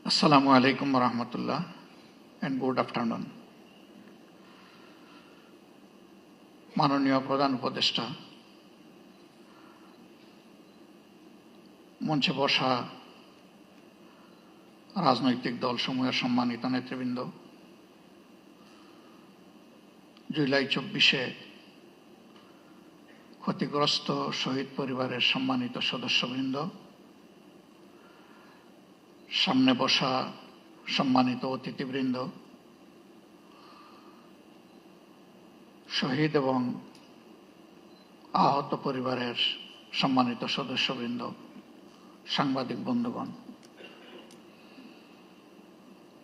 Assalamu alaikum wa rahmatullah and good afternoon. মাননীয় প্রধান উপদেষ্টা, মঞ্চে বসা রাজনৈতিক দলসমূহের সম্মানিত নেতৃবৃন্দ, জুলাই 24-এ ক্ষতিগ্রস্ত শহীদ পরিবারের সম্মানিত সদস্যবৃন্দ, সামনে বসা সম্মানিত অতিথিবৃন্দ, শহীদ এবং আহত পরিবারের সম্মানিত সদস্যবৃন্দ, সাংবাদিক বন্ধুগণ,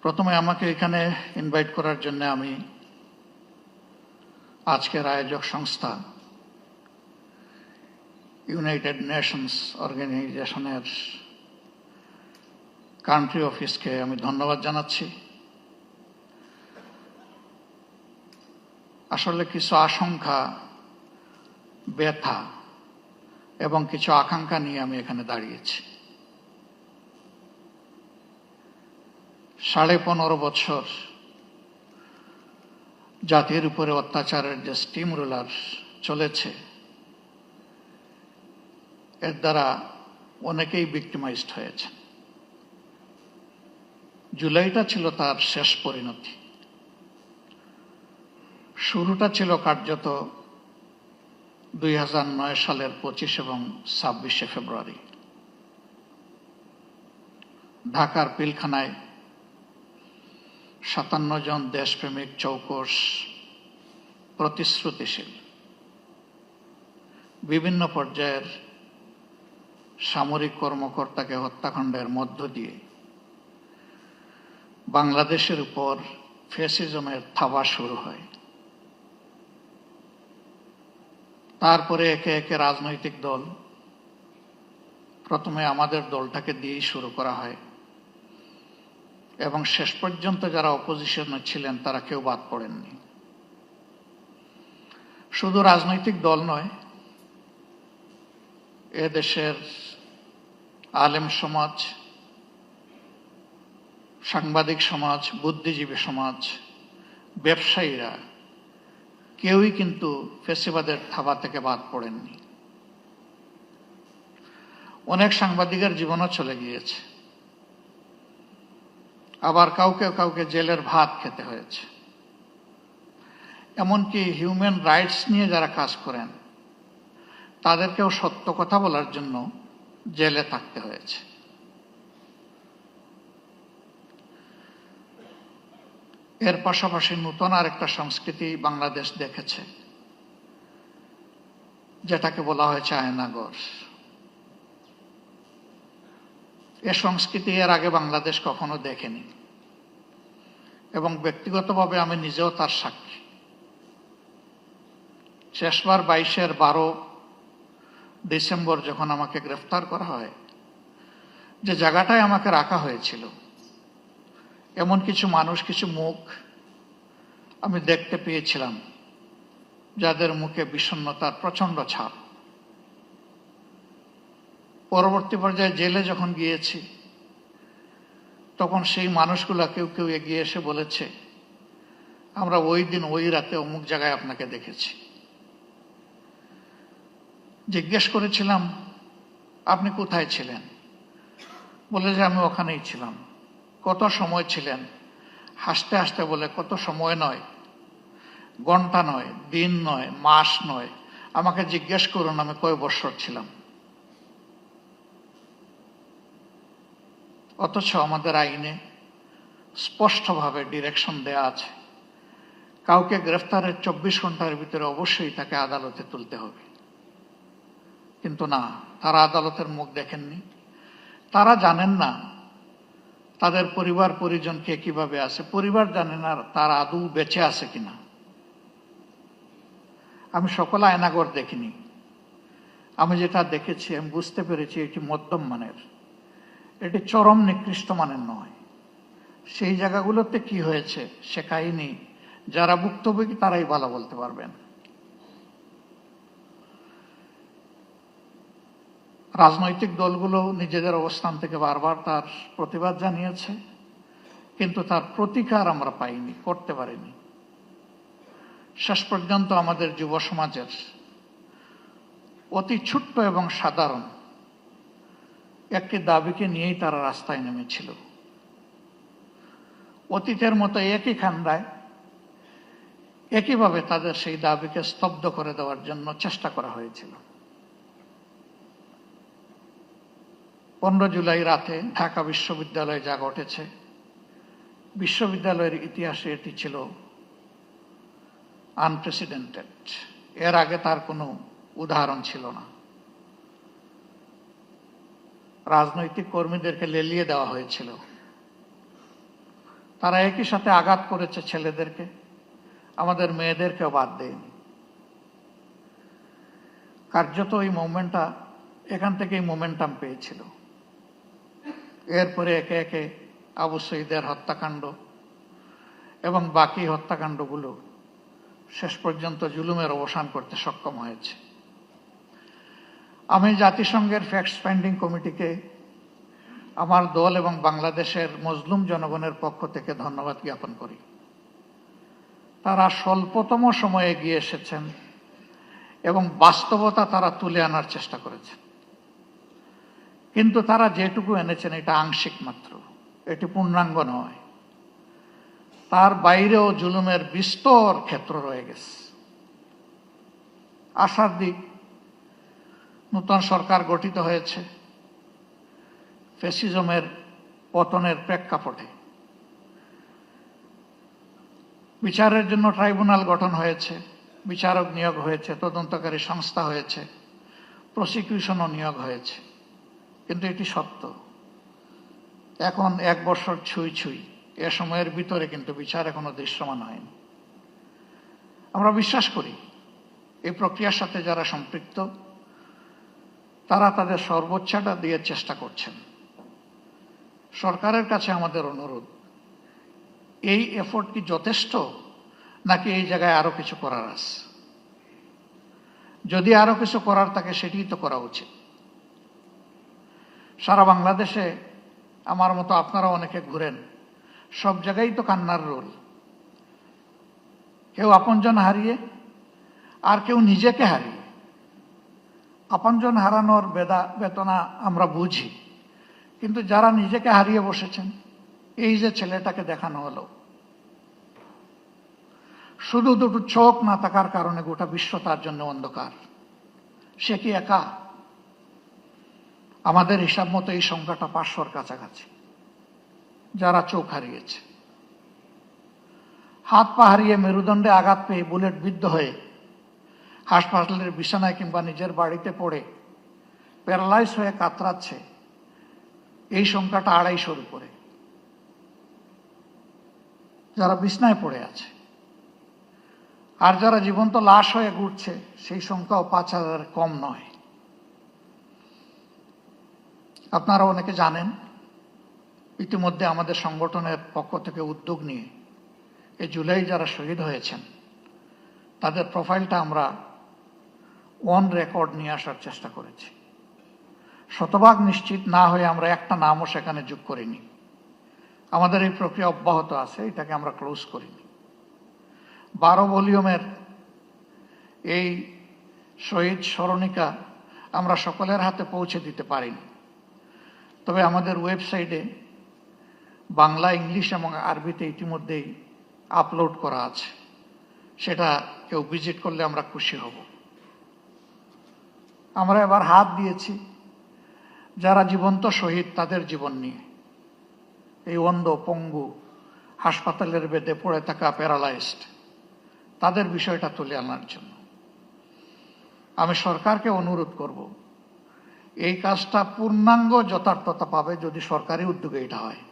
প্রথমে আমাকে এখানে ইনভাইট করার জন্য আমি আজকের আয়োজক সংস্থা ইউনাইটেড নেশনস অর্গানাইজেশনের কান্ট্রি অফিসকে আমি ধন্যবাদ জানাচ্ছি। আসলে কিছু আশঙ্কা, ব্যথা এবং কিছু আকাঙ্ক্ষা নিয়ে আমি এখানে দাঁড়িয়েছি। 15.5 বছর জাতির উপরে অত্যাচারের যে স্টিম রোলার চলেছে, এর দ্বারা অনেকেই ভিক্টিমাইজড হয়েছে। জুলাইটা ছিল তার শেষ পরিণতি। শুরুটা ছিল কার্যত 2009 সালের 25 এবং 26 ফেব্রুয়ারি। ঢাকার পিলখানায় 57 জন দেশপ্রেমিক চৌকস, প্রতিশ্রুতিশীল, বিভিন্ন পর্যায়ের সামরিক কর্মকর্তাকে হত্যাকাণ্ডের মধ্য দিয়ে বাংলাদেশের উপর ফ্যাসিজমের থাবা শুরু হয়। তারপরে একে একে রাজনৈতিক দল, প্রথমে আমাদের দলটাকে দিয়েই শুরু করা হয় এবং শেষ পর্যন্ত যারা অপোজিশনে ছিলেন তারা কেউ বাদ পড়েননি। শুধু রাজনৈতিক দল নয়, এদেশের আলেম সমাজ, সাংবাদিক সমাজ, বুদ্ধিজীবী সমাজ, ব্যবসায়ীরা কেউই কিন্তু ফ্যাসিবাদের থাবা থেকে বাদ পড়েননি। অনেক সাংবাদিকের জীবনও চলে গিয়েছে, আবার কাউকে কাউকে জেলের ভাত খেতে হয়েছে। এমনকি হিউম্যান রাইটস নিয়ে যারা কাজ করেন তাদেরকেও সত্য কথা বলার জন্য জেলে থাকতে হয়েছে। এর পাশাপাশি নতুন আরেকটা সংস্কৃতি বাংলাদেশ দেখেছে, যেটাকে বলা হয়েছে আয়নাঘর। এ সংস্কৃতি এর আগে বাংলাদেশ কখনো দেখেনি এবং ব্যক্তিগতভাবে আমি নিজেও তার সাক্ষী। শেষবার 22-12 ডিসেম্বর যখন আমাকে গ্রেফতার করা হয়, যে জায়গাটায় আমাকে রাখা হয়েছিল, এমন কিছু মানুষ, কিছু মুখ আমি দেখতে পেয়েছিলাম যাদের মুখে বিষণ্ণতার প্রচন্ড ছাপ। পরবর্তী পর্যায়ে জেলে যখন গিয়েছি, তখন সেই মানুষগুলা কেউ কেউ এগিয়ে এসে বলেছে, আমরা ওই দিন ওই রাতে অমুক জায়গায় আপনাকে দেখেছি। জিজ্ঞেস করেছিলাম, আপনি কোথায় ছিলেন? বলে যে আমি ওখানেই ছিলাম। কত সময় ছিলেন? হাসতে হাসতে বলে, কত সময় নয়, ঘন্টা নয়, দিন নয়, মাস নয়, আমাকে জিজ্ঞেস করুন আমি কয় বছর ছিলাম। অথচ আমাদের আইনে স্পষ্টভাবে ডিরেকশন দেয়া আছে, কাউকে গ্রেফতারের 24 ঘন্টার ভিতরে অবশ্যই তাকে আদালতে তুলতে হবে। কিন্তু না, তারা আদালতের মুখ দেখেননি। তারা জানেন না তাদের পরিবার পরিজন কে কিভাবে আছে, পরিবার জানে না তারা আদৌ বেঁচে আছে কিনা। আমি সকল আয়নাঘর দেখিনি। আমি যেটা দেখেছি, আমি বুঝতে পেরেছি এটি মধ্যম মানের, এটি চরম নিকৃষ্ট মানের নয়। সেই জায়গাগুলোতে কি হয়েছে সে কাহিনী যারা ভুক্তভোগী তারাই ভালো বলতে পারবেন। রাজনৈতিক দলগুলো নিজেদের অবস্থান থেকে বারবার তার প্রতিবাদ জানিয়েছে। কিন্তু তার প্রতিকার আমরা পাইনি, করতে পারিনি। শেষ পর্যন্ত আমাদের যুব সমাজের অতি ছোট্ট এবং সাধারণ একটি দাবিকে নিয়েই তারা রাস্তায় নেমেছিল। অতীতের মতো একই খান্দায় একইভাবে তাদের সেই দাবিকে স্তব্ধ করে দেওয়ার জন্য চেষ্টা করা হয়েছিল। 15 জুলাই রাতে ঢাকা বিশ্ববিদ্যালয়ে যা ঘটেছে, বিশ্ববিদ্যালয়ের ইতিহাসে এটি ছিল আনপ্রেসিডেন্টেড। এর আগে তার কোনো উদাহরণ ছিল না। রাজনৈতিক কর্মীদেরকে লেলিয়ে দেওয়া হয়েছিল। তারা একই সাথে আঘাত করেছে ছেলেদেরকে, আমাদের মেয়েদেরকেও বাদ দেয়নি। কার্যত এই মুভমেন্টটা এখান থেকেই মোমেন্টাম পেয়েছিল। এরপরে একে একে আবু সঈদের হত্যাকাণ্ড এবং বাকি হত্যাকাণ্ডগুলো শেষ পর্যন্ত জুলুমের অবসান করতে সক্ষম হয়েছে। আমি জাতিসংঘের ফ্যাক্ট ফাইন্ডিং কমিটিকে আমার দল এবং বাংলাদেশের মজলুম জনগণের পক্ষ থেকে ধন্যবাদ জ্ঞাপন করি। তারা স্বল্পতম সময়ে এগিয়ে এসেছেন এবং বাস্তবতা তারা তুলে আনার চেষ্টা করেছেন। কিন্তু তারা যেটুকু এনেছেন এটা আংশিক মাত্র, এটি পূর্ণাঙ্গ নয়। তার বাইরেও জুলুমের বিস্তর ক্ষেত্র রয়ে গেছে। আশার দিক, নতুন সরকার গঠিত হয়েছে ফ্যাসিজমের পতনের প্রেক্ষাপটে। বিচারের জন্য ট্রাইব্যুনাল গঠন হয়েছে, বিচারক নিয়োগ হয়েছে, তদন্তকারী সংস্থা হয়েছে, প্রসিকিউশনও নিয়োগ হয়েছে। কিন্তু এটি সত্য, এখন 1 বছর ছুঁই ছুঁই, এ সময়ের ভিতরে কিন্তু বিচার এখনো দৃশ্যমান হয়নি। আমরা বিশ্বাস করি এই প্রক্রিয়ার সাথে যারা সম্পৃক্ত তারা তাদের সর্বোচ্চটা দিয়ে চেষ্টা করছেন। সরকারের কাছে আমাদের অনুরোধ, এই এফোর্ট কি যথেষ্ট, নাকি এই জায়গায় আরো কিছু করার আছে? যদি আরো কিছু করার থাকে সেটিই তো করা উচিত। সারা বাংলাদেশে আমার মতো আপনারা অনেকে ঘুরেন, সব জায়গায় তো কান্নার রোল। কেউ আপনজন হারিয়ে, আর কেউ নিজেকে হারিয়ে। আপনজন হারানোর বেদনা আমরা বুঝি, কিন্তু যারা নিজেকে হারিয়ে বসেছেন, এই যে ছেলেটাকে দেখানো হলো, শুধু দুটো চোখ না থাকার কারণে গোটা বিশ্ব তার জন্য অন্ধকার। সে কি একা? আমাদের হিসাব মতো এই সংখ্যাটা 500-র কাছাকাছি যারা চোখ হারিয়েছে। হাত পা হারিয়ে, মেরুদণ্ডে আঘাত পেয়ে, বুলেট বিদ্ধ হয়ে হাসপাতালের বিছানায় কিংবা নিজের বাড়িতে পড়ে প্যারালাইজ হয়ে কাতরাচ্ছে, এই সংখ্যাটা 250-র উপরে। যারা বিছানায় পড়ে আছে আর যারা জীবন্ত লাশ হয়ে ঘুরছে, সেই সংখ্যাও 5000 কম নয়। আপনারা অনেকে জানেন, ইতিমধ্যে আমাদের সংগঠনের পক্ষ থেকে উদ্যোগ নিয়ে এই জুলাই যারা শহীদ হয়েছেন তাদের প্রোফাইলটা আমরা অন রেকর্ড নিয়ে আসার চেষ্টা করেছি। শতভাগ নিশ্চিত না হয়ে আমরা একটা নামও সেখানে যোগ করিনি। আমাদের এই প্রক্রিয়া অব্যাহত আছে, এটাকে আমরা ক্লোজ করিনি। 12 ভলিউমের এই শহীদ স্মরণিকা আমরা সকলের হাতে পৌঁছে দিতে পারিনি, তবে আমাদের ওয়েবসাইটে বাংলা, ইংলিশ এবং আরবিতে ইতিমধ্যেই আপলোড করা আছে। সেটা কেউ ভিজিট করলে আমরা খুশি হব। আমরা এবার হাত দিয়েছি যারা জীবন্ত শহীদ তাদের জীবন নিয়ে, এই অন্ধ, পঙ্গু, হাসপাতালের বেডে পড়ে থাকা প্যারালাইজড, তাদের বিষয়টা তুলে আনার জন্য। আমি সরকারকে অনুরোধ করব, এই কাজটা পূর্ণাঙ্গ যথার্থতা পাবে যদি সরকারি উদ্যোগে এটা হয়।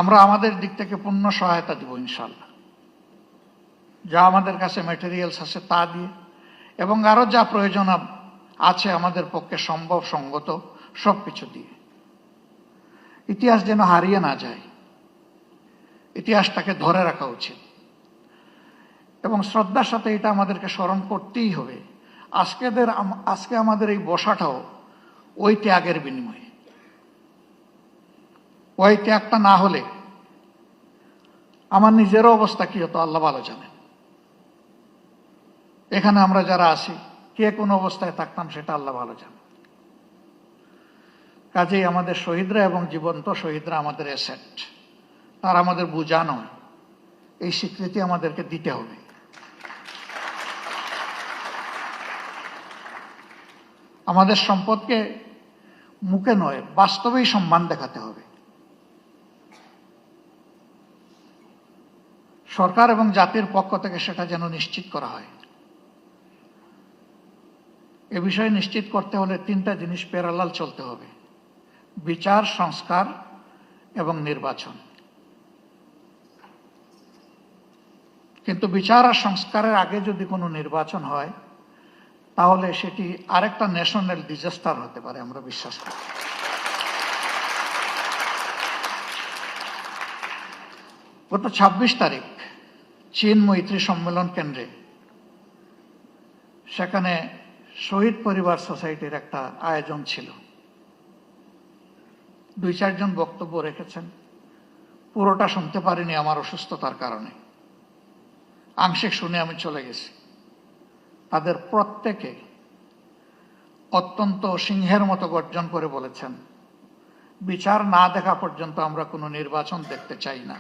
আমরা আমাদের দিক থেকে পূর্ণ সহায়তা দিব ইনশাল্লাহ, যা আমাদের কাছে ম্যাটেরিয়ালস আছে তা দিয়ে, এবং আরো যা প্রয়োজন আছে আমাদের পক্ষে সম্ভব সঙ্গত সবকিছু দিয়ে। ইতিহাস যেন হারিয়ে না যায়, ইতিহাসটাকে ধরে রাখা উচিত এবং শ্রদ্ধার সাথে এটা আমাদেরকে স্মরণ করতেই হবে। আজকে আমাদের এই বসাটাও ওই ত্যাগের বিনিময়ে। ওই ত্যাগটা না হলে আমার নিজেরও অবস্থা কি হতো আল্লাহ ভালো জানেন। এখানে আমরা যারা আছি কে কোন অবস্থায় থাকতাম সেটা আল্লাহ ভালো জানেন। কাজেই আমাদের শহীদরা এবং জীবন্ত শহীদরা আমাদের অ্যাসেট, তার আমাদের বোঝা নয়, এই স্বীকৃতি আমাদেরকে দিতে হবে। আমাদের সম্পদকে মুখে নয় বাস্তবেই সম্মান দেখাতে হবে। সরকার এবং জাতির পক্ষ থেকে সেটা যেন নিশ্চিত করা হয়। এ বিষয়ে নিশ্চিত করতে হলে তিনটা জিনিস প্যারালাল চলতে হবে: বিচার, সংস্কার এবং নির্বাচন। কিন্তু বিচার আর সংস্কারের আগে যদি কোনো নির্বাচন হয় তাহলে সেটি আরেকটা ন্যাশনাল ডিজাস্টার হতে পারে, আমরা বিশ্বাস করি। গত ২৬ তারিখ চীন মৈত্রী সম্মেলন কেন্দ্রে, সেখানে শহীদ পরিবার সোসাইটির একটা আয়োজন ছিল। ২-৪ জন বক্তব্য রেখেছেন, পুরোটা শুনতে পারিনি আমার অসুস্থতার কারণে, আংশিক শুনে আমি চলে গেছি। তাদের প্রত্যেকে অত্যন্ত সিংহের মতো গর্জন করে বলেছেন, বিচার না দেখা পর্যন্ত আমরা কোনো নির্বাচন দেখতে চাই না।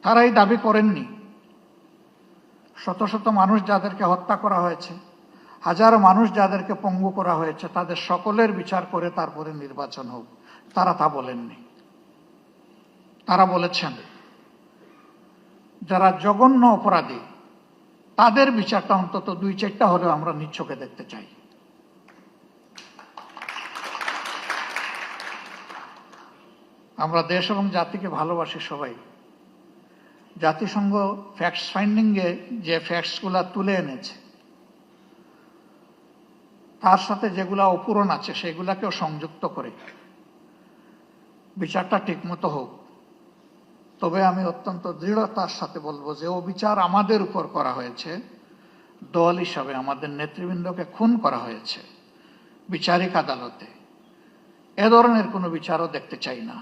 তারাই দাবি করেননি শত শত মানুষ যাদেরকে হত্যা করা হয়েছে, হাজারো মানুষ যাদেরকে পঙ্গু করা হয়েছে, তাদের সকলের বিচার করে তারপরে নির্বাচন হোক, তারা তা বলেননি। তারা বলেছেন যারা জঘন্য অপরাধী তাদের বিচারটা অন্তত ২-৪টা হলেও আমরা নিচ্ছকে দেখতে চাই। আমরা দেশ এবং জাতিকে ভালোবাসি সবাই। জাতিসংঘ ফ্যাক্টস ফাইন্ডিং এ যে ফ্যাক্টসগুলা তুলে এনেছে তার সাথে যেগুলা অপূরণ আছে সেগুলাকেও সংযুক্ত করে বিচারটা ঠিকমতো হোক। তবে আমি অত্যন্ত দৃঢ়তার সাথে বলবো যে ও বিচার আমাদের উপর করা হয়েছে, দল হিসাবে আমাদের নেতৃবৃন্দকে খুন করা হয়েছে বিচারিক আদালতে, এ ধরনের কোনো বিচারও দেখতে চাই না।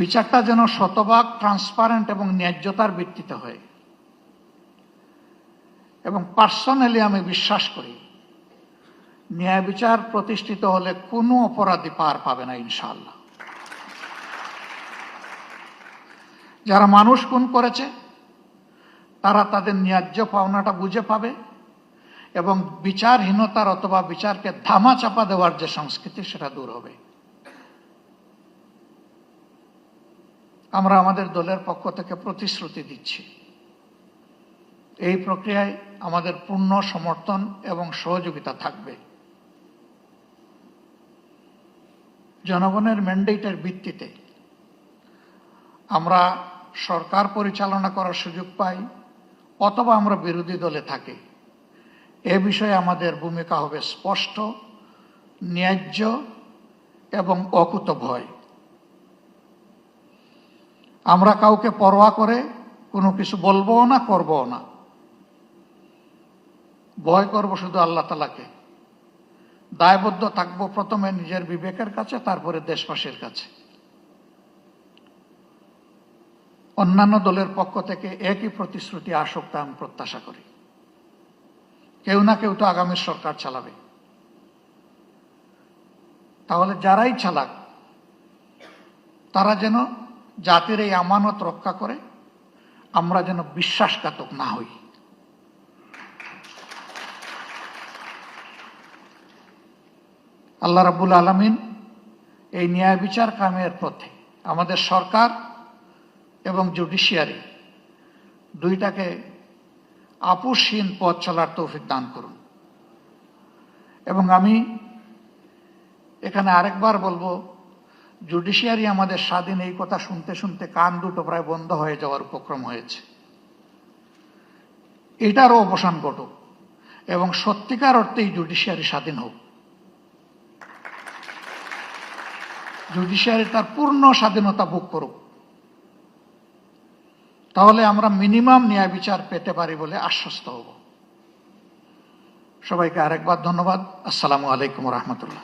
বিচারটা যেন শতভাগ ট্রান্সপারেন্ট এবং ন্যায্যতার ভিত্তিতে হয়। এবং পার্সোনালি আমি বিশ্বাস করি ন্যায় বিচার প্রতিষ্ঠিত হলে কোনো অপরাধী পার পাবে না ইনশাআল্লাহ। যারা মানুষ খুন করেছে তারা তাদের ন্যায্য পাওনাটা বুঝে পাবে এবং বিচারহীনতার অথবা বিচারকে ধামাচাপা দেওয়ার যে সংস্কৃতি সেটা দূর হবে। আমরা আমাদের দলের পক্ষ থেকে প্রতিশ্রুতি দিচ্ছি, এই প্রক্রিয়ায় আমাদের পূর্ণ সমর্থন এবং সহযোগিতা থাকবে। জনগণের ম্যান্ডেটের ভিত্তিতে আমরা সরকার পরিচালনা করার সুযোগ পাই অথবা আমরা বিরোধী দলে থাকি, এ বিষয়ে আমাদের ভূমিকা হবে স্পষ্ট, ন্যায্য এবং অকুতভয়। আমরা কাউকে পরোয়া করে কোনো কিছু বলবো না, করবো না। ভয় করব শুধু আল্লাহ তাআলাকে। দায়বদ্ধ থাকবো প্রথমে নিজের বিবেকের কাছে, তারপরে দেশবাসীর কাছে। অন্যান্য দলের পক্ষ থেকে একই প্রতিশ্রুতি আসুক তা আমি প্রত্যাশা করি। কেউ না কেউ তো আগামীর সরকার চালাবে, তাহলে যারাই চালাক তারা যেন জাতির এই আমানত রক্ষা করে, আমরা যেন বিশ্বাসঘাতক না হই। আল্লাহ রাব্বুল আলামিন এই ন্যায় বিচার কায়েমের পথে আমাদের সরকার এবং জুডিশিয়ারি দুইটাকে আপোষহীন পথ চলার তৌফিক দান করুন। এবং আমি এখানে আরেকবার বলবো, জুডিশিয়ারি আমাদের স্বাধীন, এই কথা শুনতে শুনতে কান দুটো প্রায় বন্ধ হয়ে যাওয়ার উপক্রম হয়েছে। এটারও অবসান ঘটুক এবং সত্যিকার অর্থেই জুডিশিয়ারি স্বাধীন হোক। জুডিশিয়ারি তার পূর্ণ স্বাধীনতা ভোগ করুক। তাহলে আমরা মিনিমাম ন্যায় বিচার পেতে পারি বলে আশ্বস্ত হব। সবাইকে আরেকবার ধন্যবাদ। আসসালামু আলাইকুম রহমতুল্লাহ।